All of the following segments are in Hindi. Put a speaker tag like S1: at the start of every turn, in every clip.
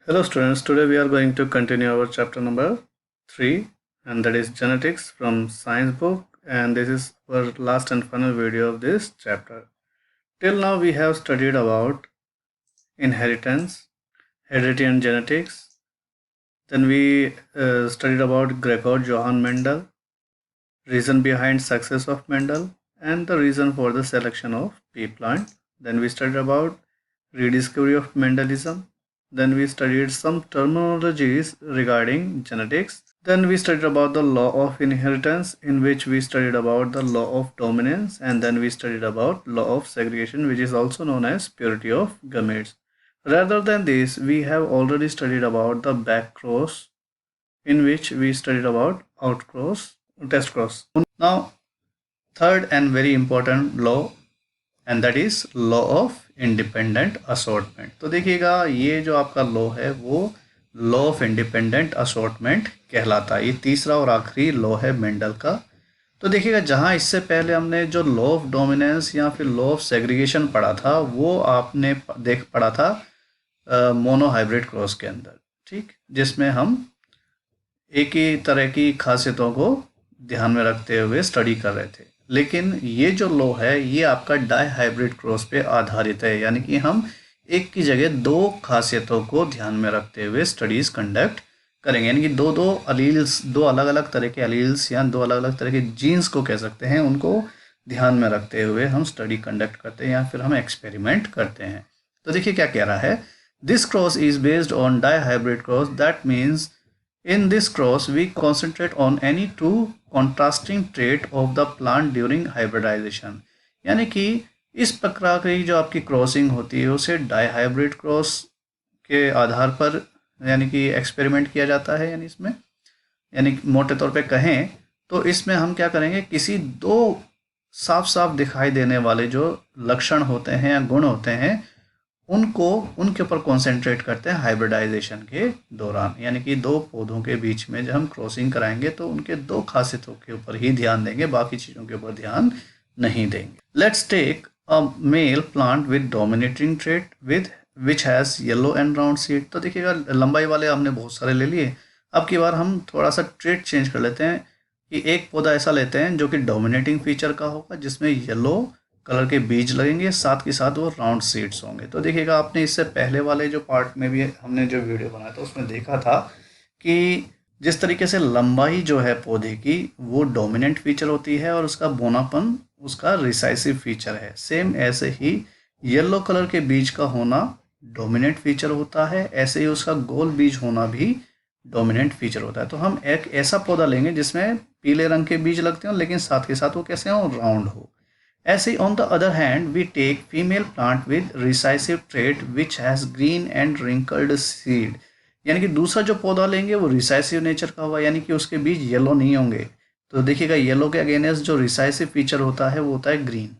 S1: Hello students, today we are going to continue our chapter number 3 and that is genetics from science book, and this is our last and final video of this chapter. Till now we have studied about inheritance, heredity and genetics. Then we studied about Gregor Johann Mendel, reason behind success of Mendel and the reason for the selection of pea plant. Then we studied about rediscovery of Mendelism. Then we studied some terminologies regarding genetics. Then we studied about the law of inheritance, in which we studied about the law of dominance, and then we studied about law of segregation, which is also known as purity of gametes. Rather than this, we have already studied about the back cross, in which we studied about out cross, test cross. Now, third and very important law, and that is law of independent assortment. तो देखिएगा, ये जो आपका लॉ है वो लॉ ऑफ इंडिपेंडेंट असॉर्टमेंट कहलाता है। ये तीसरा और आखिरी लॉ है मेंडल का। तो देखिएगा, जहाँ इससे पहले हमने जो लॉ ऑफ डोमिनेंस या फिर लॉ ऑफ सेग्रीगेशन पढ़ा था, वो आपने पढ़ा था मोनो हाइब्रिड क्रॉस के अंदर, ठीक, जिसमें हम एक ही तरह की खासियतों को ध्यान में रखते हुए स्टडी कर रहे थे। लेकिन ये जो लॉ है ये आपका डाई हाइब्रिड क्रॉस पे आधारित है, यानी कि हम एक की जगह दो खासियतों को ध्यान में रखते हुए स्टडीज कंडक्ट करेंगे, यानी कि दो अलील्स, दो अलग अलग तरह के अलील्स या दो अलग अलग तरह के जीन्स को कह सकते हैं, उनको ध्यान में रखते हुए हम स्टडी कंडक्ट करते हैं या फिर हम एक्सपेरिमेंट करते हैं। तो देखिए क्या कह रहा है, this cross is based on dihybrid cross, that means in this cross we concentrate on any two contrasting trait of the plant during hybridization। यानी कि इस प्रकार की जो आपकी क्रॉसिंग होती है उसे डाई हाइब्रिड क्रॉस के आधार पर यानी कि एक्सपेरिमेंट किया जाता है। यानी इसमें, यानी मोटे तौर पे कहें तो इसमें हम क्या करेंगे, किसी दो साफ साफ दिखाई देने वाले जो लक्षण होते हैं या गुण होते हैं उनके ऊपर कॉन्सेंट्रेट करते हैं हाइब्रिडाइजेशन के दौरान। यानी कि दो पौधों के बीच में जब हम क्रॉसिंग कराएंगे तो उनके दो खासियतों के ऊपर ही ध्यान देंगे, बाकी चीज़ों के ऊपर ध्यान नहीं देंगे। Let's take a male plant with dominating trait with which has yellow and round seed. तो देखिएगा, लंबाई वाले हमने बहुत सारे ले लिए। अब की बार हम थोड़ा सा ट्रेट चेंज कर लेते हैं कि एक पौधा ऐसा लेते हैं जो कि डोमिनेटिंग फीचर का होगा, जिसमें येलो कलर के बीज लगेंगे, साथ के साथ वो राउंड सीड्स होंगे। तो देखिएगा, आपने इससे पहले वाले जो पार्ट में भी हमने जो वीडियो बनाया था उसमें देखा था कि जिस तरीके से लंबाई जो है पौधे की वो डोमिनेंट फीचर होती है और उसका बोनापन उसका रिसाइसिव फीचर है, सेम ऐसे ही येलो कलर के बीज का होना डोमिनेंट फीचर होता है, ऐसे ही उसका गोल बीज होना भी डोमिनेंट फीचर होता है। तो हम एक ऐसा पौधा लेंगे जिसमें पीले रंग के बीज लगते हो लेकिन साथ के साथ वो कैसे हो, राउंड हो। ऐसे ही on the other hand we take female plant with recessive trait which has green and wrinkled seed. यानी कि दूसरा जो पौधा लेंगे वो रिसाइसिव नेचर का होगा, यानी कि उसके बीज येलो नहीं होंगे। तो देखिएगा, येलो के अगेंस्ट जो रिसाइसिव फीचर होता है वो होता है ग्रीन।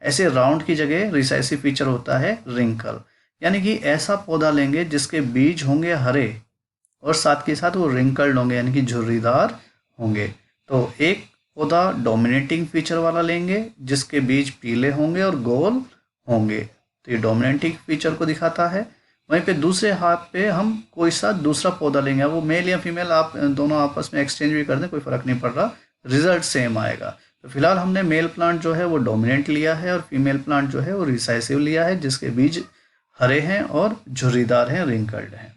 S1: ऐसे राउंड की जगह रिसाइसिव फीचर होता है रिंकल। यानी कि ऐसा पौधा लेंगे जिसके बीज होंगे हरे और साथ के साथ वो रिंकल्ड होंगे, यानी कि झुर्रीदार होंगे। तो एक पौधा डोमिनेटिंग फीचर वाला लेंगे जिसके बीज पीले होंगे और गोल होंगे, तो ये डोमिनेटिंग फीचर को दिखाता है। वहीं पे दूसरे हाथ पे हम कोई सा दूसरा पौधा लेंगे, वो मेल या फीमेल आप दोनों आपस में एक्सचेंज भी कर दें, कोई फ़र्क नहीं पड़ रहा, रिजल्ट सेम आएगा। तो फिलहाल हमने मेल प्लांट जो है वो डोमिनेंट लिया है और फीमेल प्लांट जो है वो रिसाइसिव लिया है, जिसके बीज हरे हैं और झुर्रीदार हैं, रिंकल्ड हैं।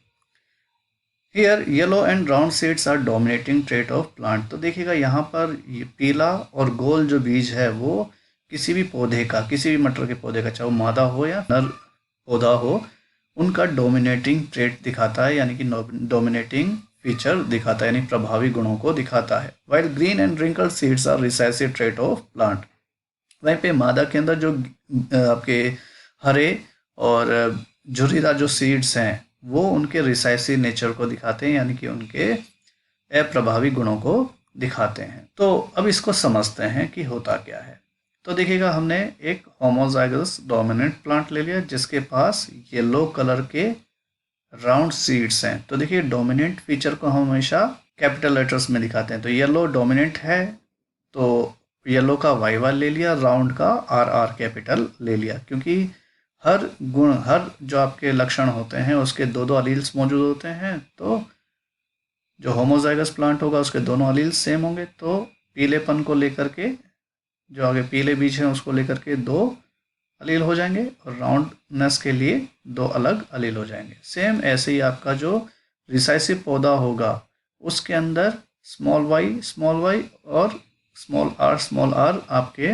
S1: Here yellow and round seeds are dominating trait of plant. तो देखिएगा, यहाँ पर पीला और गोल जो बीज है वो किसी भी पौधे का, किसी भी मटर के पौधे का, चाहे वो मादा हो या नर पौधा हो, उनका डोमिनेटिंग ट्रेट दिखाता है, यानी कि डोमिनेटिंग फीचर दिखाता है, यानी प्रभावी गुणों को दिखाता है। While green and wrinkled seeds are recessive trait of plant. वहीं पे मादा के अंदर जो आपके हरे और झुर्रीदार जो सीड्स हैं वो उनके रिसाइसिव नेचर को दिखाते हैं, यानी कि उनके अप्रभावी गुणों को दिखाते हैं। तो अब इसको समझते हैं कि होता क्या है। तो देखिएगा, हमने एक होमोजाइगस डोमिनेंट प्लांट ले लिया जिसके पास येलो कलर के राउंड सीड्स हैं। तो देखिए, डोमिनेंट फीचर को हम हमेशा कैपिटल लेटर्स में दिखाते हैं। तो येलो डोमिनेंट है तो येलो का YY ले लिया, राउंड का RR कैपिटल ले लिया, क्योंकि हर गुण, हर जो आपके लक्षण होते हैं उसके दो दो अलील्स मौजूद होते हैं, तो जो होमोजाइगस प्लांट होगा उसके दोनों अलील्स सेम होंगे, तो पीलेपन को लेकर के, जो आगे पीले बीज हैं उसको लेकर के दो अलील हो जाएंगे, और राउंडनेस के लिए दो अलग अलील हो जाएंगे। सेम ऐसे ही आपका जो रिसाइसिव पौधा होगा उसके अंदर स्मॉल वाई और स्मॉल आर आपके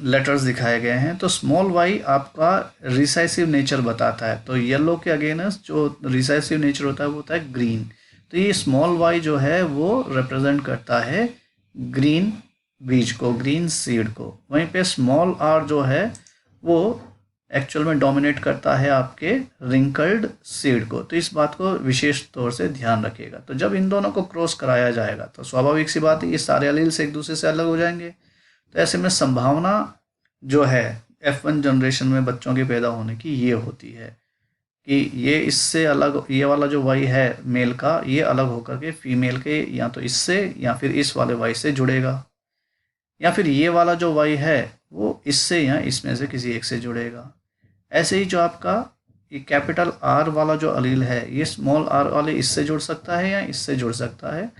S1: लेटर्स दिखाए गए हैं। तो स्मॉल वाई आपका रिसाइसिव नेचर बताता है, तो येलो के अगेंस्ट जो रिसाइसिव नेचर होता है वो होता है ग्रीन। तो ये स्मॉल वाई जो है वो रिप्रेजेंट करता है ग्रीन बीज को, ग्रीन सीड को। वहीं पे स्मॉल आर जो है वो एक्चुअल में डोमिनेट करता है आपके रिंकल्ड सीड को। तो इस बात को विशेष तौर से ध्यान रखिएगा। तो जब इन दोनों को क्रॉस कराया जाएगा तो स्वाभाविक सी बात है ये सारे अलील्स एक दूसरे से अलग हो जाएंगे। तो ऐसे में संभावना जो है F1 जनरेशन में बच्चों के पैदा होने की ये होती है कि ये इससे अलग, ये वाला जो वाई है मेल का, ये अलग होकर के फीमेल के या तो इससे या फिर इस वाले वाई से जुड़ेगा, या फिर ये वाला जो वाई है वो इससे या इसमें से किसी एक से जुड़ेगा। ऐसे ही जो आपका ये कैपिटल आर वाला जो अलील है ये स्मॉल आर वाले इससे जुड़ सकता है या इससे जुड़ सकता है,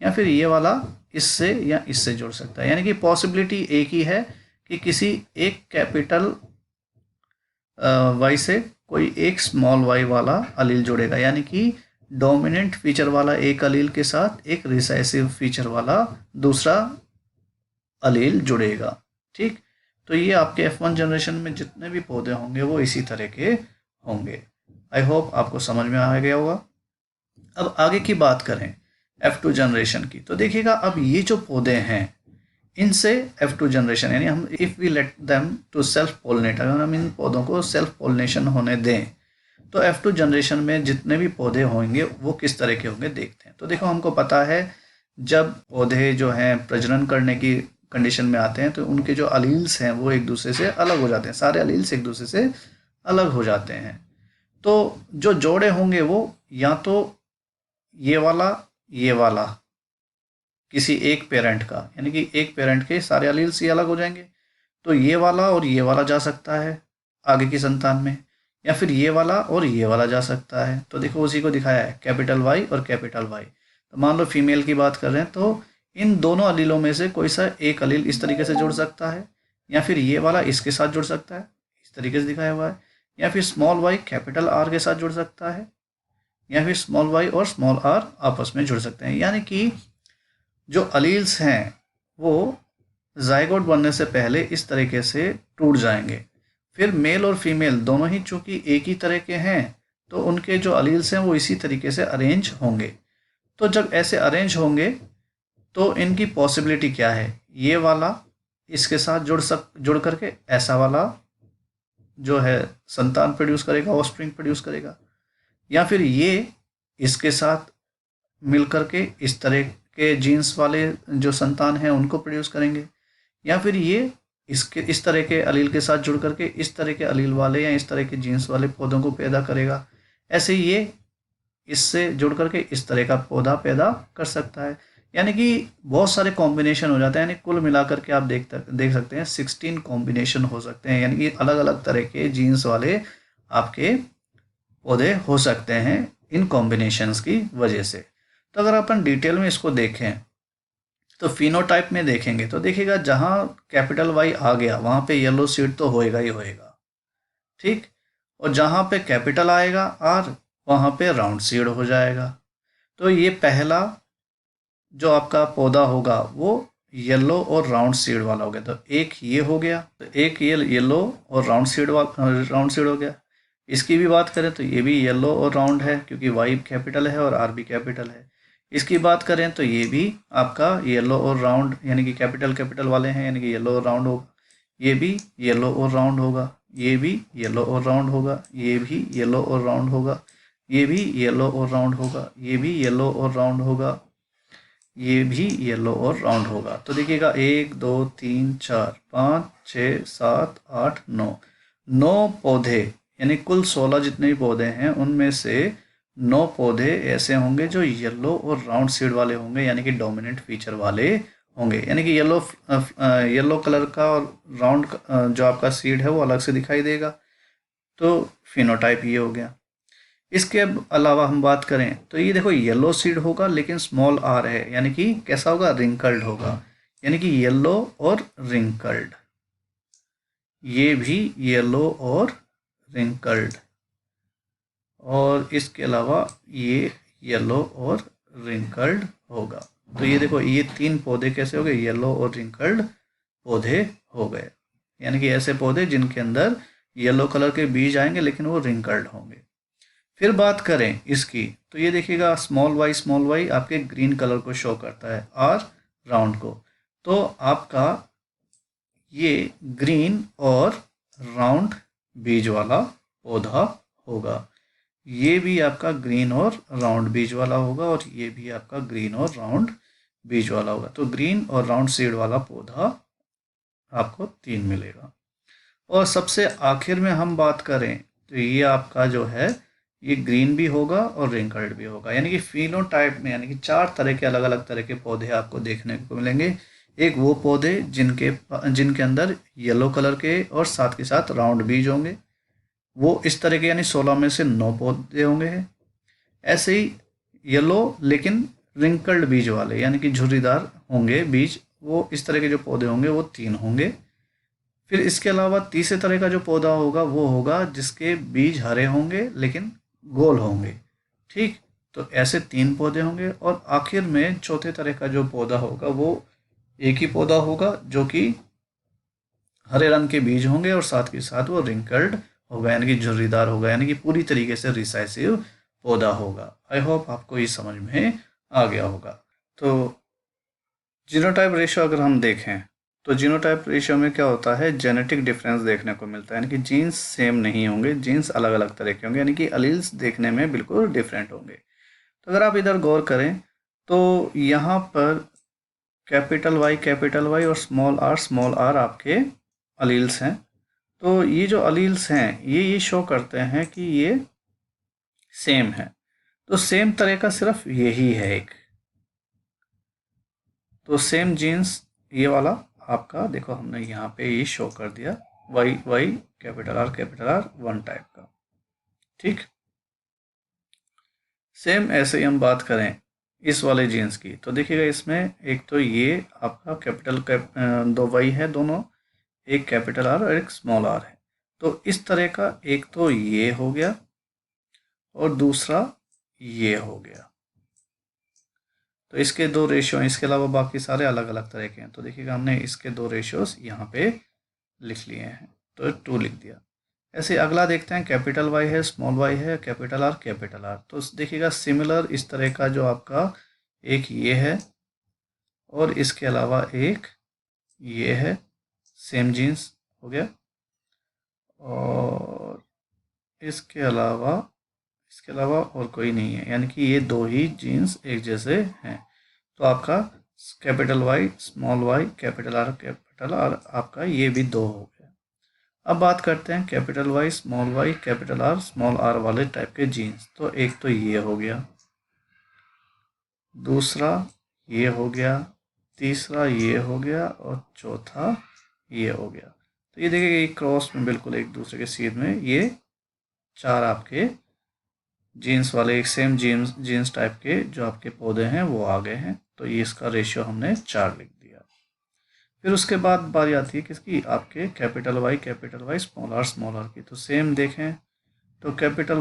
S1: या फिर ये वाला इससे या इससे जुड़ सकता है। यानी कि पॉसिबिलिटी एक ही है कि किसी एक कैपिटल वाई से कोई एक स्मॉल वाई वाला अलील जुड़ेगा, यानी कि डोमिनेंट फीचर वाला एक अलील के साथ एक रिसेसिव फीचर वाला दूसरा अलील जुड़ेगा। ठीक, तो ये आपके F1 जनरेशन में जितने भी पौधे होंगे वो इसी तरह के होंगे। आई होप आपको समझ में आ गया होगा। अब आगे की बात करें F2 जनरेशन की, तो देखिएगा अब ये जो पौधे हैं इनसे F2 जनरेशन, यानी हम if we let them to self pollinate, अगर हम इन पौधों को सेल्फ पोलिनेशन होने दें तो F2 जनरेशन में जितने भी पौधे होंगे वो किस तरह के होंगे देखते हैं। तो देखो हमको पता है जब पौधे जो हैं प्रजनन करने की कंडीशन में आते हैं तो उनके जो अलील्स हैं वो एक दूसरे से अलग हो जाते हैं, सारे अलील्स एक दूसरे से अलग हो जाते हैं। तो जो जोड़े होंगे वो या तो ये वाला किसी एक पेरेंट का, यानी कि एक पेरेंट के सारे अलील्स ही अलग हो जाएंगे, तो ये वाला और ये वाला जा सकता है आगे की संतान में, या फिर ये वाला और ये वाला जा सकता है। तो देखो उसी को दिखाया है कैपिटल वाई और कैपिटल वाई। तो मान लो फीमेल की बात कर रहे हैं तो इन दोनों अलीलों में से कोई सा एक अलील इस तरीके से जुड़ सकता है, या फिर ये वाला इसके साथ जुड़ सकता है, इस तरीके से दिखाया हुआ है, या फिर स्मॉल वाई कैपिटल आर के साथ जुड़ सकता है, या फिर स्मॉल वाई और स्मॉल आर आपस में जुड़ सकते हैं। यानी कि जो अलील्स हैं वो जाइगोट बनने से पहले इस तरीके से टूट जाएंगे। फिर मेल और फीमेल दोनों ही चूंकि एक ही तरह के हैं तो उनके जो अलील्स हैं वो इसी तरीके से अरेंज होंगे। तो जब ऐसे अरेंज होंगे तो इनकी पॉसिबिलिटी क्या है, ये वाला इसके साथ जुड़ करके ऐसा वाला जो है संतान प्रोड्यूस करेगा, ऑफस्प्रिंग प्रोड्यूस करेगा, या फिर ये इसके साथ मिल करके इस तरह के जीन्स वाले जो संतान हैं उनको प्रोड्यूस करेंगे, या फिर ये इस तरह के अलील के साथ जुड़ करके इस तरह के अलील वाले या इस तरह के जीन्स वाले पौधों को पैदा करेगा। ऐसे ये इससे जुड़ करके इस तरह का पौधा पैदा कर सकता है। यानी कि बहुत सारे कॉम्बिनेशन हो जाते हैं, यानी कुल मिलाकर के आप देख सकते हैं 16 कॉम्बिनेशन हो सकते हैं, यानी कि अलग अलग तरह के जीन्स वाले आपके पौधे हो सकते हैं इन कॉम्बिनेशंस की वजह से। तो अगर अपन डिटेल में इसको देखें तो फिनोटाइप में देखेंगे तो देखिएगा जहाँ कैपिटल वाई आ गया वहाँ पे येलो सीड तो होएगा ही होएगा, ठीक, और जहाँ पे कैपिटल आएगा आर वहाँ पे राउंड सीड हो जाएगा। तो ये पहला जो आपका पौधा होगा वो येलो और राउंड सीड वाला हो गया। तो एक ये हो गया, तो एक ये येलो और राउंड सीड हो गया। इसकी भी बात करें तो ये भी येलो और राउंड है क्योंकि वाई कैपिटल है और आर भी कैपिटल है। इसकी बात करें तो ये भी आपका येलो और राउंड यानी कि कैपिटल वाले हैं, यानी कि येलो और राउंड होगा। ये भी येलो और राउंड होगा, ये भी येलो और राउंड होगा, ये भी येलो और राउंड होगा, ये भी येलो और राउंड होगा, ये भी येलो और राउंड होगा, ये भी येलो और राउंड होगा। तो देखिएगा 1 2 3 4 5 6 7 8 9 पौधे, यानी कुल 16 जितने भी पौधे हैं उनमें से 9 पौधे ऐसे होंगे जो येलो और राउंड सीड वाले होंगे, यानी कि डोमिनेंट फीचर वाले होंगे, यानी कि येलो कलर का और राउंड जो आपका सीड है वो अलग से दिखाई देगा। तो फिनोटाइप ये हो गया। इसके अलावा हम बात करें तो ये देखो येलो सीड होगा लेकिन स्मॉल आर है, यानी कि कैसा होगा, रिंकल्ड होगा, यानी कि येलो और रिंकल्ड, ये भी येलो और रिंकल्ड, और इसके अलावा ये येलो और रिंकल्ड होगा। तो ये देखो ये तीन पौधे कैसे हो गए, येलो और रिंकल्ड पौधे हो गए, यानी कि ऐसे पौधे जिनके अंदर येलो कलर के बीज आएंगे लेकिन वो रिंकल्ड होंगे। फिर बात करें इसकी तो ये देखिएगा स्मॉल वाई आपके ग्रीन कलर को शो करता है, आर राउंड को। तो आपका ये ग्रीन और राउंड बीज वाला पौधा होगा, ये भी आपका ग्रीन और राउंड बीज वाला होगा, और ये भी आपका ग्रीन और राउंड बीज वाला होगा। तो ग्रीन और राउंड सीड वाला पौधा आपको 3 मिलेगा। और सबसे आखिर में हम बात करें तो ये आपका जो है ये ग्रीन भी होगा और रिंकल्ड भी होगा, यानी कि फिनोटाइप में यानी कि 4 तरह के अलग अलग तरह के पौधे आपको देखने को मिलेंगे। एक वो पौधे जिनके अंदर येलो कलर के और साथ के साथ राउंड बीज होंगे, वो इस तरह के, यानी 16 में से 9 पौधे होंगे। ऐसे ही येलो लेकिन रिंकल्ड बीज वाले यानी कि झुर्रीदार होंगे बीज, वो इस तरह के जो पौधे होंगे वो 3 होंगे। फिर इसके अलावा तीसरे तरह का जो पौधा होगा वो होगा जिसके बीज हरे होंगे लेकिन गोल होंगे, ठीक। तो ऐसे 3 पौधे होंगे। और आखिर में चौथे तरह का जो पौधा होगा वो एक ही पौधा होगा जो कि हरे रंग के बीज होंगे और साथ के साथ वो रिंकल्ड होगा, यानी कि झुर्रीदार होगा, यानी कि पूरी तरीके से रिसाइसिव पौधा होगा। आई होप आपको ये समझ में आ गया होगा। तो जीनोटाइप रेशियो अगर हम देखें तो जीनोटाइप रेशियो में क्या होता है, जेनेटिक डिफरेंस देखने को मिलता है, यानी कि जीन्स सेम नहीं होंगे, जीन्स अलग अलग तरह के होंगे, यानी कि अलील्स देखने में बिल्कुल डिफरेंट होंगे। तो अगर आप इधर गौर करें तो यहाँ पर कैपिटल वाई और स्मॉल आर आपके अलील्स हैं। तो ये जो अलील्स हैं ये शो करते हैं कि ये सेम है। तो सेम तरह का सिर्फ यही है एक, तो सेम जीन्स ये वाला आपका देखो हमने यहाँ पे ये शो कर दिया, वाई कैपिटल आर 1 टाइप का, ठीक। सेम ऐसे ही हम बात करें इस वाले जीन्स की तो देखिएगा इसमें एक तो ये आपका दो वाई है दोनों, एक कैपिटल आर और एक स्मॉल आर है। तो इस तरह का एक तो ये हो गया और दूसरा ये हो गया। तो इसके 2 रेशियो हैं, इसके अलावा बाकी सारे अलग अलग तरह के हैं। तो देखिएगा हमने इसके 2 रेशियोज यहाँ पे लिख लिए हैं, तो 2 लिख दिया। ऐसे अगला देखते हैं, कैपिटल वाई है, स्मॉल वाई है, कैपिटल आर। तो देखिएगा सिमिलर इस तरह का जो आपका एक ये है और इसके अलावा एक ये है, सेम जीन्स हो गया। और इसके अलावा और कोई नहीं है, यानी कि ये 2 ही जीन्स एक जैसे हैं। तो आपका capital Y small Y capital R आपका ये भी 2 हो गया। अब बात करते हैं capital Y capital R small R वाले टाइप के जीन्स। तो एक तो ये हो गया, दूसरा ये हो गया, तीसरा ये हो गया और चौथा ये हो गया। तो ये देखिए ये क्रॉस में बिल्कुल एक दूसरे के सीध में ये 4 आपके जीन्स वाले एक सेम जीन्स टाइप के जो आपके पौधे हैं वो आ गए हैं। तो ये इसका रेशियो हमने 4 लिख दिया। फिर उसके बाद बारी आती है किसकी, आपके कैपिटल वाई स्मॉल आर की। तो सेम देखें तो कैपिटल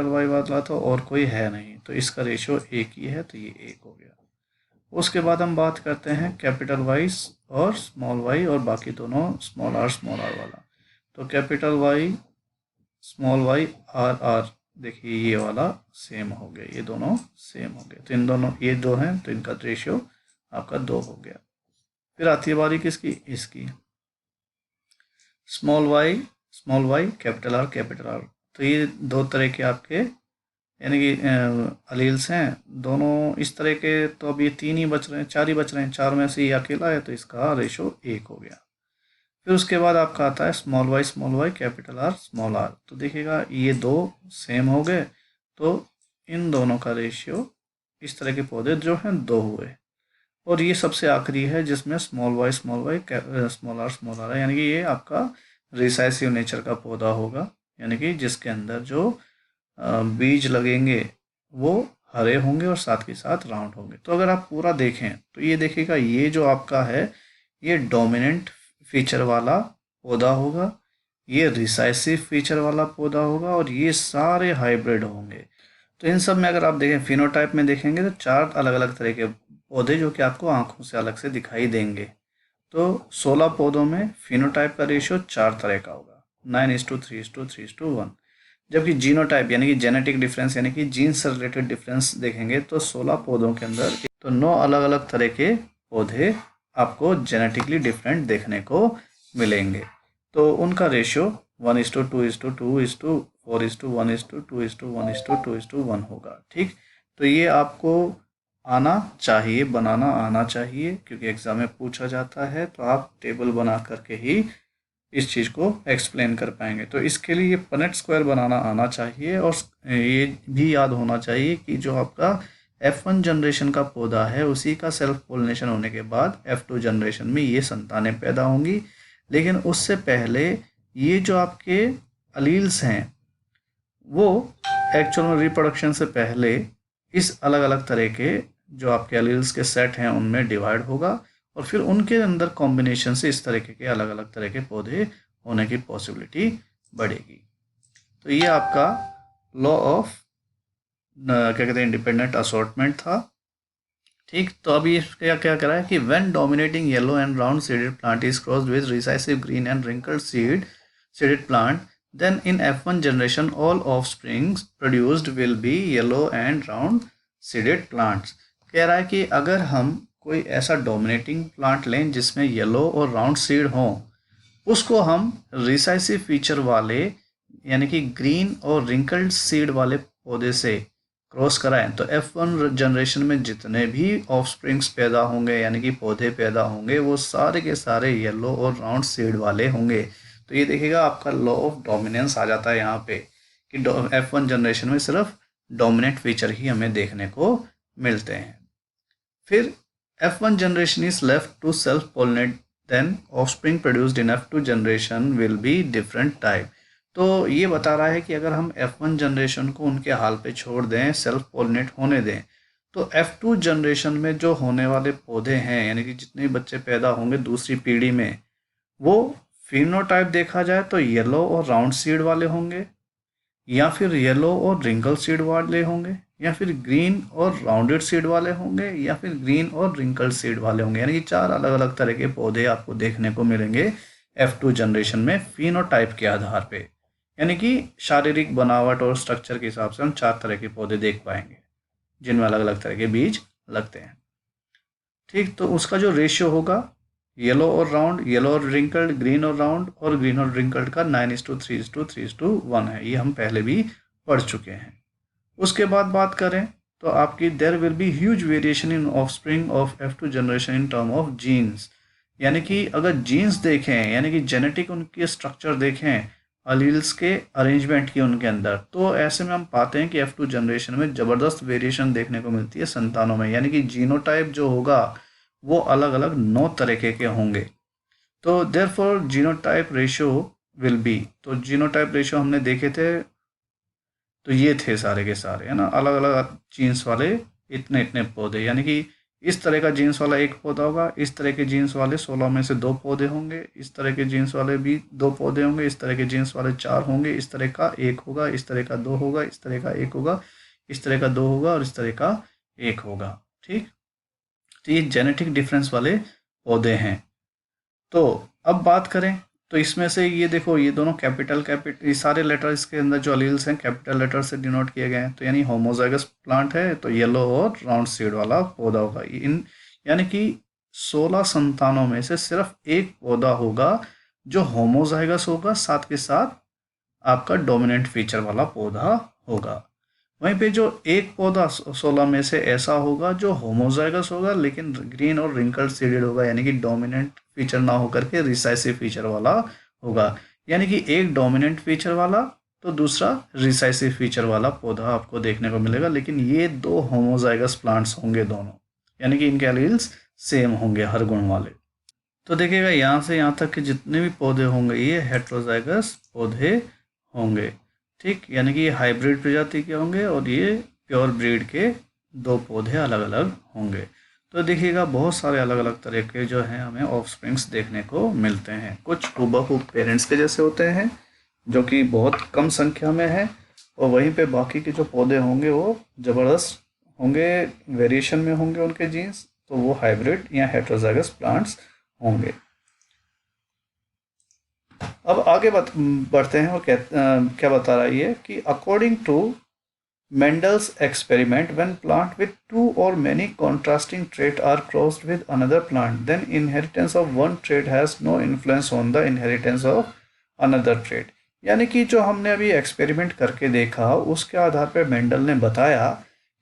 S1: वाई वाला तो और कोई है नहीं, तो इसका रेशियो 1 ही है, तो ये 1 हो गया। उसके बाद हम बात करते हैं कैपिटल वाई और स्मॉल वाई और बाकी दोनों स्मॉल आर वाला। तो capital Y small Y R देखिए ये वाला सेम हो गया, ये दोनों सेम हो गए। तो इन दोनों ये 2 हैं तो इनका रेशियो आपका 2 हो गया। फिर आती है बारी किसकी, इसकी स्मॉल वाई कैपिटल आर। तो ये 2 तरह के आपके यानी कि अलील्स हैं दोनों इस तरह के। तो अब ये 3 ही बच रहे हैं, 4 ही बच रहे हैं, 4 में से ये अकेला है तो इसका रेशियो 1 हो गया। फिर उसके बाद आपका आता है small Y capital R small R. तो देखिएगा ये 2 सेम हो गए, तो इन दोनों का रेशियो इस तरह के पौधे जो हैं 2 हुए। और ये सबसे आखिरी है जिसमें स्मॉल वाई स्मॉल आर है, यानी कि ये आपका रिसाइसिव नेचर का पौधा होगा, यानी कि जिसके अंदर जो बीज लगेंगे वो हरे होंगे और साथ के साथ राउंड होंगे। तो अगर आप पूरा देखें तो ये देखिएगा, ये जो आपका है ये डोमिनेंट फीचर वाला पौधा होगा, ये रिसाइसिव फीचर वाला पौधा होगा और ये सारे हाइब्रिड होंगे। तो इन सब में अगर आप देखें फिनोटाइप में देखेंगे तो 4 अलग अलग तरह के पौधे जो कि आपको आंखों से अलग से दिखाई देंगे। तो 16 पौधों में फिनोटाइप का रेशियो 4 तरह का होगा, 9:3:3:1। जबकि जीनोटाइप यानी कि जेनेटिक डिफरेंस यानी कि जीन से रिलेटेड डिफरेंस देखेंगे तो 16 पौधों के अंदर तो 9 अलग अलग तरह के पौधे आपको जेनेटिकली डिफरेंट देखने को मिलेंगे। तो उनका रेशियो 1:2:2:4:1:2:1:2:1 होगा। ठीक, तो ये आपको आना चाहिए, बनाना आना चाहिए, क्योंकि एग्जाम में पूछा जाता है तो आप टेबल बना करके ही इस चीज़ को एक्सप्लेन कर पाएंगे। तो इसके लिए ये पनेट स्क्वायर बनाना आना चाहिए और ये भी याद होना चाहिए कि जो आपका F1 जनरेशन का पौधा है उसी का सेल्फ पोलिनेशन होने के बाद F2 जनरेशन में ये संतानें पैदा होंगी, लेकिन उससे पहले ये जो आपके अलील्स हैं वो एक्चुअल में रिप्रोडक्शन से पहले इस अलग अलग तरह के जो आपके अलील्स के सेट हैं उनमें डिवाइड होगा और फिर उनके अंदर कॉम्बिनेशन से इस तरीके के अलग अलग तरह के पौधे होने की पॉसिबिलिटी बढ़ेगी। तो ये आपका लॉ ऑफ क्या कहते हैं इंडिपेंडेंट असॉर्टमेंट था। ठीक, तो अभी क्या क्या करा है कि when dominating yellow and round seeded plant is crossed with recessive green and wrinkled seeded plant, then in F1 generation all offsprings produced will be yellow and round seeded plants। कह रहा है कि अगर हम कोई ऐसा डोमिनेटिंग प्लांट लें जिसमें येलो और राउंड सीड हो, उसको हम रिसाइसिव फीचर वाले यानी कि ग्रीन और रिंकल्ड सीड वाले पौधे से क्रॉस कराएं तो F1 जनरेशन में जितने भी ऑफस्प्रिंग्स पैदा होंगे यानी कि पौधे पैदा होंगे वो सारे के सारे येलो और राउंड सीड वाले होंगे। तो ये देखिएगा आपका लॉ ऑफ डोमिनेंस आ जाता है यहाँ पे कि F1 जनरेशन में सिर्फ डोमिनेंट फीचर ही हमें देखने को मिलते हैं। फिर F1 generation is left to self pollinate, then offspring produced in F2 generation will be different type। तो ये बता रहा है कि अगर हम F1 जनरेशन को उनके हाल पे छोड़ दें, सेल्फ पोलिनेट होने दें, तो F2 जनरेशन में जो होने वाले पौधे हैं यानी कि जितने बच्चे पैदा होंगे दूसरी पीढ़ी में, वो फिनोटाइप देखा जाए तो येलो और राउंड सीड वाले होंगे, या फिर येलो और रिंकल सीड वाले होंगे, या फिर ग्रीन और राउंडेड सीड वाले होंगे, या फिर ग्रीन और रिंकल सीड वाले होंगे। यानी कि 4 अलग अलग तरह के पौधे आपको देखने को मिलेंगे F2 जनरेशन में फिनोटाइप के आधार पे, यानी कि शारीरिक बनावट और स्ट्रक्चर के हिसाब से हम 4 तरह के पौधे देख पाएंगे जिनमें अलग अलग तरह के बीज लगते हैं। ठीक, तो उसका जो रेशियो होगा येलो और राउंड, येलो और रिंकल्ड, ग्रीन और राउंड और ग्रीन और रिंकल्ड का 9:3:3:1 है, ये हम पहले भी पढ़ चुके हैं। उसके बाद बात करें तो आपकी there will be huge variation in offspring of F2 generation in term of genes. यानी कि अगर जीन्स देखें यानी कि जेनेटिक उनके स्ट्रक्चर देखें, अलील्स के अरेंजमेंट की उनके अंदर, तो ऐसे में हम पाते हैं कि F2 जनरेशन में ज़बरदस्त वेरिएशन देखने को मिलती है संतानों में, यानी कि जीनोटाइप जो होगा वो अलग अलग 9 तरीके के होंगे। तो therefore genotype ratio will be, तो जीनोटाइप रेशियो हमने देखे थे तो ये थे सारे के सारे, है ना, अलग अलग जीन्स वाले इतने इतने पौधे, यानी कि इस तरह का जीन्स वाला एक पौधा होगा, इस तरह के जीन्स वाले 16 में से 2 पौधे होंगे, इस तरह के जीन्स वाले भी 2 पौधे होंगे, इस तरह के जीन्स वाले 4 होंगे, इस तरह का 1 होगा, इस तरह का 2 होगा, इस तरह का 1 होगा, इस तरह का 2 होगा और इस तरह का 1 होगा। ठीक, तो ये जेनेटिक डिफरेंस वाले पौधे हैं। तो अब बात करें तो इसमें से ये देखो, ये दोनों कैपिटल ये सारे लेटर इसके अंदर जो अलील्स हैं कैपिटल लेटर से डिनोट किए गए हैं, तो यानी होमोजाइगस प्लांट है तो येलो और राउंड सीड वाला पौधा होगा। इन यानी कि 16 संतानों में से सिर्फ एक पौधा होगा जो होमोजाइगस होगा, साथ के साथ आपका डोमिनेंट फीचर वाला पौधा होगा। वहीं पे जो एक पौधा 16 में से ऐसा होगा जो होमोजाइगस होगा लेकिन ग्रीन और रिंकल्ड सीडेड होगा, यानी कि डोमिनेंट फीचर ना होकर के रिसाइसिव फीचर वाला होगा। यानी कि एक डोमिनेंट फीचर वाला तो दूसरा रिसाइसिव फीचर वाला पौधा आपको देखने को मिलेगा, लेकिन ये 2 होमोजाइगस प्लांट्स होंगे दोनों, यानी कि इनके एलील्स सेम होंगे हर गुण वाले। तो देखिएगा यहाँ से यहाँ तक के जितने भी पौधे होंगे ये हेट्रोजाइगस पौधे होंगे, ठीक। यानी कि ये हाइब्रिड प्रजाति के होंगे और ये प्योर ब्रीड के दो पौधे अलग अलग होंगे। तो देखिएगा बहुत सारे अलग अलग तरह के जो हैं हमें ऑफस्प्रिंग्स देखने को मिलते हैं। कुछ हूबहू पेरेंट्स के जैसे होते हैं जो कि बहुत कम संख्या में है, और वहीं पे बाकी के जो पौधे होंगे वो ज़बरदस्त होंगे, वेरिएशन में होंगे उनके जीन्स, तो वो हाइब्रिड या हेट्रोजाइगस प्लांट्स होंगे। अब आगे बढ़ते हैं और क्या बता रहा है ये कि according to Mendel's experiment, when plant with two or many contrasting traits are crossed with another plant, then inheritance of one trait has no influence on the inheritance of another trait. यानी कि जो हमने अभी एक्सपेरिमेंट करके देखा उसके आधार पर मेंडल ने बताया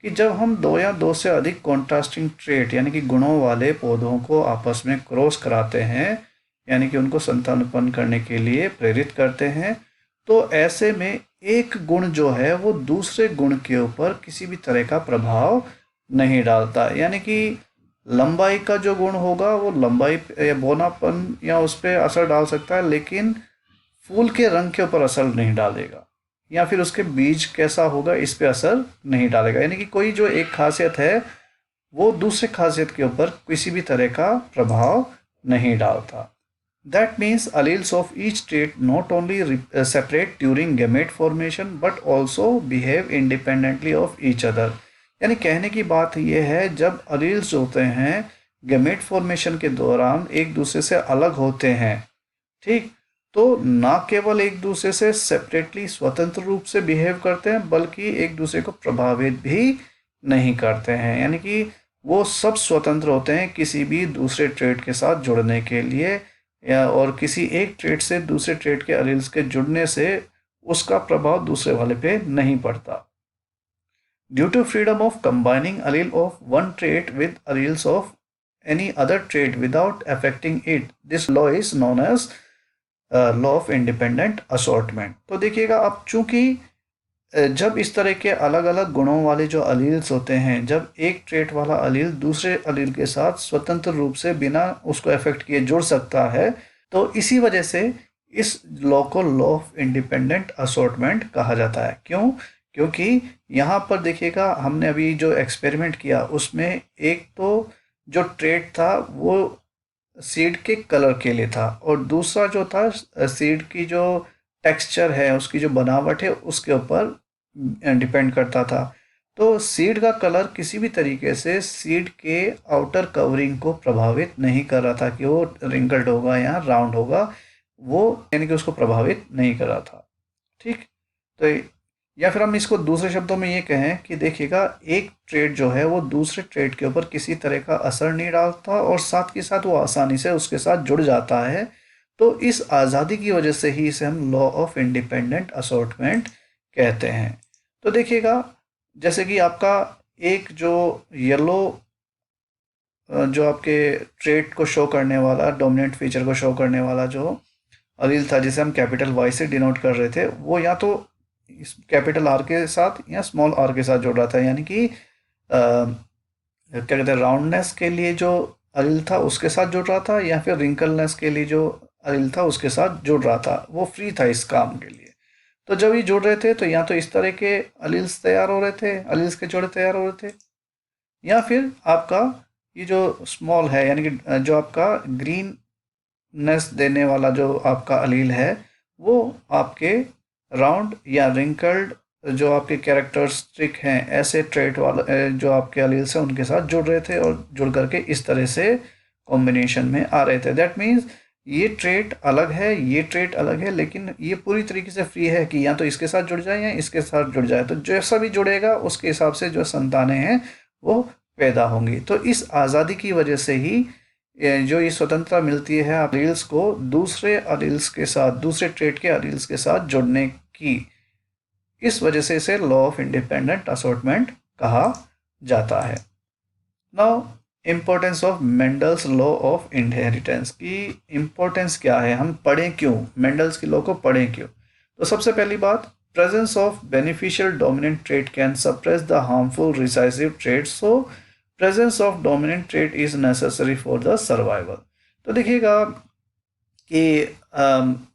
S1: कि जब हम दो या दो से अधिक कॉन्ट्रास्टिंग ट्रेट यानी कि गुणों वाले पौधों को आपस में क्रॉस कराते हैं, यानी कि उनको संतान उत्पन्न करने के लिए प्रेरित करते हैं, तो ऐसे में एक गुण जो है वो दूसरे गुण के ऊपर किसी भी तरह का प्रभाव नहीं डालता। यानी कि लंबाई का जो गुण होगा वो लंबाई या बोनापन या उस पर असर डाल सकता है, लेकिन फूल के रंग के ऊपर असर नहीं डालेगा, या फिर उसके बीज कैसा होगा इस पे असर नहीं डालेगा। यानी कि कोई जो एक खासियत है वो दूसरे खासियत के ऊपर किसी भी तरह का प्रभाव नहीं डालता। That means alleles of each trait not only separate during gamete formation but also behave independently of each other. यानी कहने की बात यह है जब alleles होते हैं gamete formation के दौरान एक दूसरे से अलग होते हैं, ठीक, तो ना केवल एक दूसरे से सेपरेटली स्वतंत्र रूप से बिहेव करते हैं बल्कि एक दूसरे को प्रभावित भी नहीं करते हैं। यानी कि वो सब स्वतंत्र होते हैं किसी भी दूसरे ट्रेट के साथ जुड़ने के लिए, या और किसी एक ट्रेट से दूसरे ट्रेट के अलील्स के जुड़ने से उसका प्रभाव दूसरे वाले पे नहीं पड़ता। Due to freedom of combining allele of one trait with alleles of any other trait without affecting it, this law is known as law of independent assortment. तो देखिएगा अब चूंकि जब इस तरह के अलग अलग गुणों वाले जो अलील्स होते हैं, जब एक ट्रेट वाला अलील दूसरे अलील के साथ स्वतंत्र रूप से बिना उसको अफेक्ट किए जुड़ सकता है, तो इसी वजह से इस लॉ को लॉ ऑफ इंडिपेंडेंट असॉर्टमेंट कहा जाता है। क्यों? क्योंकि यहाँ पर देखिएगा हमने अभी जो एक्सपेरिमेंट किया उसमें एक तो जो ट्रेट था वो सीड के कलर के लिए था, और दूसरा जो था सीड की जो टेक्सचर है, उसकी जो बनावट है उसके ऊपर डिपेंड करता था। तो सीड का कलर किसी भी तरीके से सीड के आउटर कवरिंग को प्रभावित नहीं कर रहा था कि वो रिंकल्ड होगा या राउंड होगा, वो यानी कि उसको प्रभावित नहीं कर रहा था, ठीक। तो या फिर हम इसको दूसरे शब्दों में ये कहें कि देखिएगा एक ट्रेट जो है वो दूसरे ट्रेट के ऊपर किसी तरह का असर नहीं डालता और साथ के साथ वो आसानी से उसके साथ जुड़ जाता है। तो इस आज़ादी की वजह से ही इसे हम लॉ ऑफ इंडिपेंडेंट असॉर्टमेंट कहते हैं। तो देखिएगा जैसे कि आपका एक जो येलो जो आपके ट्रेट को शो करने वाला, डोमिनेंट फीचर को शो करने वाला जो अलील था जिसे हम कैपिटल वाई से डिनोट कर रहे थे, वो या तो कैपिटल आर के साथ या स्मॉल आर के साथ जुड़ रहा था, यानी कि क्या कहते हैं राउंडनेस के लिए जो अलील था उसके साथ जुड़ रहा था, या फिर रिंकलनेस के लिए जो अलील था उसके साथ जुड़ रहा था, वो फ्री था इस काम के लिए। तो जब ये जुड़ रहे थे तो या तो इस तरह के अलील्स तैयार हो रहे थे, अलील्स के जोड़े तैयार हो रहे थे, या फिर आपका ये जो स्मॉल है यानी कि जो आपका ग्रीननेस देने वाला जो आपका अलील है वो आपके राउंड या रिंकल्ड जो आपके कैरेक्टरिस्टिक हैं ऐसे ट्रेट वाला जो आपके अलील्स हैं उनके साथ जुड़ रहे थे, और जुड़ करके इस तरह से कॉम्बिनेशन में आ रहे थे। दैट मीन्स ये ट्रेट अलग है, ये ट्रेट अलग है, लेकिन ये पूरी तरीके से फ्री है कि या तो इसके साथ जुड़ जाए या इसके साथ जुड़ जाए। तो जैसा भी जुड़ेगा उसके हिसाब से जो संतानें हैं वो पैदा होंगी। तो इस आज़ादी की वजह से ही जो ये स्वतंत्रता मिलती है अलील्स को दूसरे अलील्स के साथ, दूसरे ट्रेट के अलील्स के साथ जुड़ने की, इस वजह से इसे लॉ ऑफ इंडिपेंडेंट असॉर्टमेंट कहा जाता है। Now importance of Mendel's law of inheritance की इम्पोर्टेंस क्या है, हम पढ़ें क्यों, मेंडल्स की लॉ को पढ़ें क्यों। तो सबसे पहली बात, presence of beneficial dominant trait can suppress the harmful recessive trait. So
S2: presence of dominant trait is necessary for the survival. तो देखिएगा कि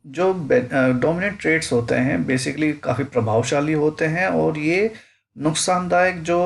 S2: जो डोमिनेंट ट्रेट्स होते हैं बेसिकली काफ़ी प्रभावशाली होते हैं और ये नुकसानदायक जो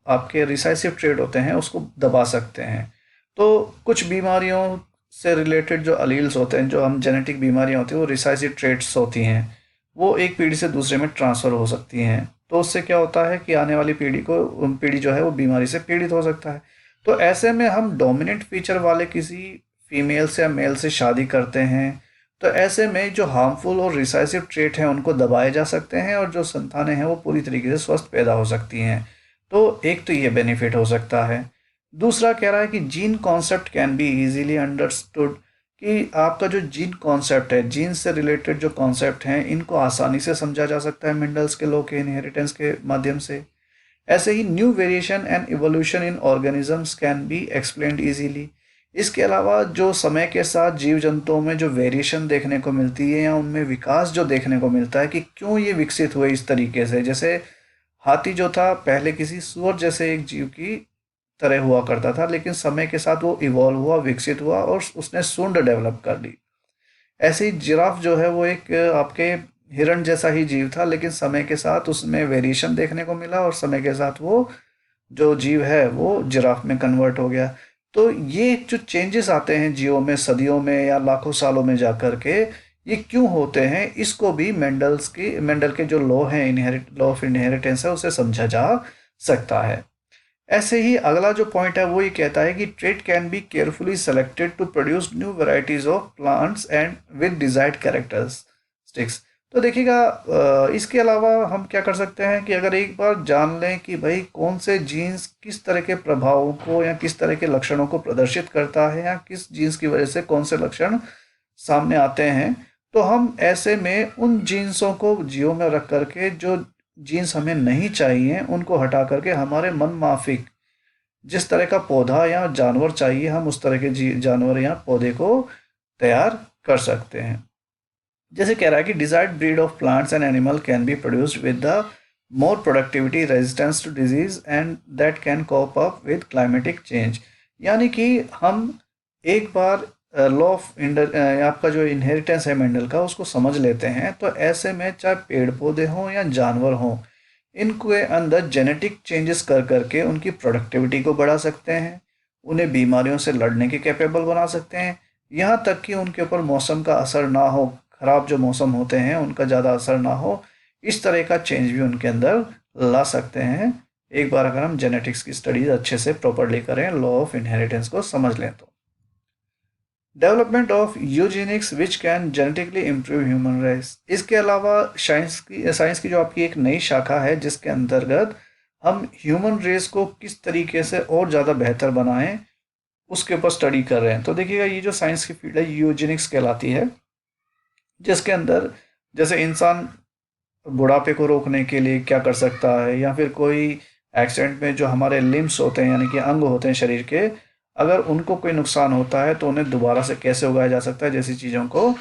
S2: आपके रिसेसिव ट्रेट होते हैं उसको दबा सकते हैं। तो कुछ बीमारियों से रिलेटेड जो अलील्स होते हैं, जो हम जेनेटिक बीमारियां होती हैं, वो रिसेसिव ट्रेट्स होती हैं, वो एक पीढ़ी से दूसरे में ट्रांसफ़र हो सकती हैं। तो उससे क्या होता है कि आने वाली पीढ़ी जो है वो बीमारी से पीड़ित हो सकता है। तो ऐसे में हम डोमिनेंट फीचर वाले किसी फीमेल से या मेल से शादी करते हैं, तो ऐसे में जो हार्मफुल और रिसेसिव ट्रेट हैं उनको दबाए जा सकते हैं और जो संतानें हैं वो पूरी तरीके से स्वस्थ पैदा हो सकती हैं। तो एक तो ये बेनिफिट हो सकता है। दूसरा कह रहा है कि gene concept can be easily understood, कि आपका जो जीन कॉन्सेप्ट है, जीन से रिलेटेड जो कॉन्सेप्ट हैं, इनको आसानी से समझा जा सकता है मेंडल्स के लॉ के इनहेरिटेंस के माध्यम से। ऐसे ही new variation and evolution in organisms can be explained easily. इसके अलावा जो समय के साथ जीव जंतुओं में जो वेरिएशन देखने को मिलती है या उनमें विकास जो देखने को मिलता है कि क्यों ये विकसित हुए इस तरीके से, जैसे हाथी जो था पहले किसी सूअर जैसे एक जीव की तरह हुआ करता था, लेकिन समय के साथ वो इवॉल्व हुआ, विकसित हुआ और उसने सूंड डेवलप कर ली। ऐसे ही जिराफ जो है वो एक आपके हिरण जैसा ही जीव था, लेकिन समय के साथ उसमें वेरिएशन देखने को मिला और समय के साथ वो जो जीव है वो जिराफ में कन्वर्ट हो गया। तो ये जो चेंजेस आते हैं जीवों में सदियों में या लाखों सालों में जा कर के, ये क्यों होते हैं, इसको भी मेंडल के जो लॉ ऑफ इनहेरिटेंस है उसे समझा जा सकता है। ऐसे ही अगला जो पॉइंट है वो ये कहता है कि trait can be carefully selected to produce new varieties of plants and with desired characteristics. तो देखिएगा इसके अलावा हम क्या कर सकते हैं कि अगर एक बार जान लें कि भाई कौन से जीन्स किस तरह के प्रभावों को या किस तरह के लक्षणों को प्रदर्शित करता है या किस जीन्स की वजह से कौन से लक्षण सामने आते हैं, तो हम ऐसे में उन जीन्सों को जीवों में रख करके जो जीन्स हमें नहीं चाहिए उनको हटा करके हमारे मन माफिक जिस तरह का पौधा या जानवर चाहिए हम उस तरह के जानवर या पौधे को तैयार कर सकते हैं। जैसे कह रहा है कि desired breed of plants and animal can be produced with the more productivity, resistance to disease and that can cope up with climatic change. यानी कि हम एक बार लॉ ऑफ आपका जो इनहेरिटेंस है मेंडल का उसको समझ लेते हैं, तो ऐसे में चाहे पेड़ पौधे हों या जानवर हों, इनके अंदर जेनेटिक चेंजेस कर करके उनकी प्रोडक्टिविटी को बढ़ा सकते हैं, उन्हें बीमारियों से लड़ने के कैपेबल बना सकते हैं, यहाँ तक कि उनके ऊपर मौसम का असर ना हो, ख़राब जो मौसम होते हैं उनका ज़्यादा असर ना हो, इस तरह का चेंज भी उनके अंदर ला सकते हैं। एक बार अगर हम जेनेटिक्स की स्टडीज अच्छे से प्रॉपरली करें, लॉ ऑफ इनहेरिटेंस को समझ लें तो। Development of eugenics which can genetically improve human race. इसके अलावा साइंस की जो आपकी एक नई शाखा है जिसके अंतर्गत हम ह्यूमन रेस को किस तरीके से और ज़्यादा बेहतर बनाएं उसके ऊपर स्टडी कर रहे हैं। तो देखिएगा ये जो साइंस की फील्ड है यूजेनिक्स कहलाती है, जिसके अंदर जैसे इंसान बुढ़ापे को रोकने के लिए क्या कर सकता है, या फिर कोई एक्सीडेंट में जो हमारे लिम्स होते हैं यानी कि अंग होते हैं शरीर के, अगर उनको कोई नुकसान होता है तो उन्हें दोबारा से कैसे उगाया जा सकता है, जैसी चीज़ों को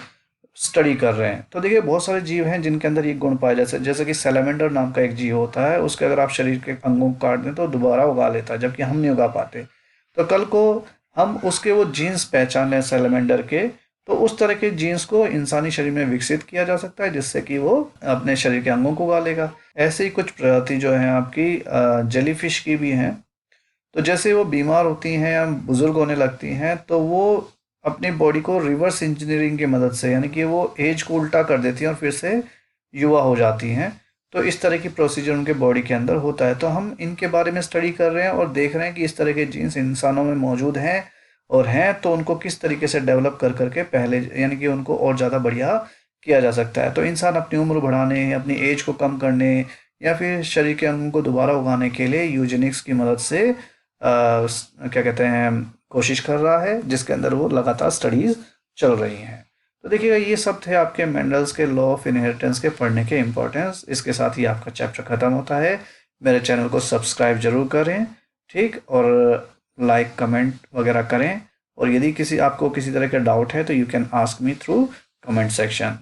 S2: स्टडी कर रहे हैं। तो देखिए बहुत सारे जीव हैं जिनके अंदर ये गुण पाए जाते हैं, जैसे कि सैलेमेंडर नाम का एक जीव होता है, उसके अगर आप शरीर के अंगों को काट दें तो दोबारा उगा लेता है, जबकि हम नहीं उगा पाते। तो कल को हम उसके वो जीन्स पहचान लें सैलेमेंडर के, तो उस तरह के जीन्स को इंसानी शरीर में विकसित किया जा सकता है जिससे कि वो अपने शरीर के अंगों को उगा लेगा। ऐसे ही कुछ प्रजाति जो हैं आपकी जेलीफिश की भी हैं, तो जैसे वो बीमार होती हैं या बुजुर्ग होने लगती हैं तो वो अपनी बॉडी को रिवर्स इंजीनियरिंग की मदद से, यानी कि वो एज को उल्टा कर देती हैं और फिर से युवा हो जाती हैं। तो इस तरह की प्रोसीजर उनके बॉडी के अंदर होता है। तो हम इनके बारे में स्टडी कर रहे हैं और देख रहे हैं कि इस तरह के जीन्स इंसानों में मौजूद हैं, और हैं तो उनको किस तरीके से डेवलप कर करके पहले यानी कि उनको और ज़्यादा बढ़िया किया जा सकता है। तो इंसान अपनी उम्र बढ़ाने, अपनी एज को कम करने या फिर शरीर के अंगों को दोबारा उगाने के लिए यूजेनिक्स की मदद से क्या कहते हैं कोशिश कर रहा है, जिसके अंदर वो लगातार स्टडीज़ चल रही हैं। तो देखिएगा ये सब थे आपके मेंडल्स के लॉ ऑफ इनहेरिटेंस के पढ़ने के इम्पोर्टेंस। इसके साथ ही आपका चैप्टर ख़त्म होता है। मेरे चैनल को सब्सक्राइब जरूर करें, ठीक, और लाइक कमेंट वगैरह करें, और यदि आपको किसी तरह का डाउट है तो you can ask me through comment section.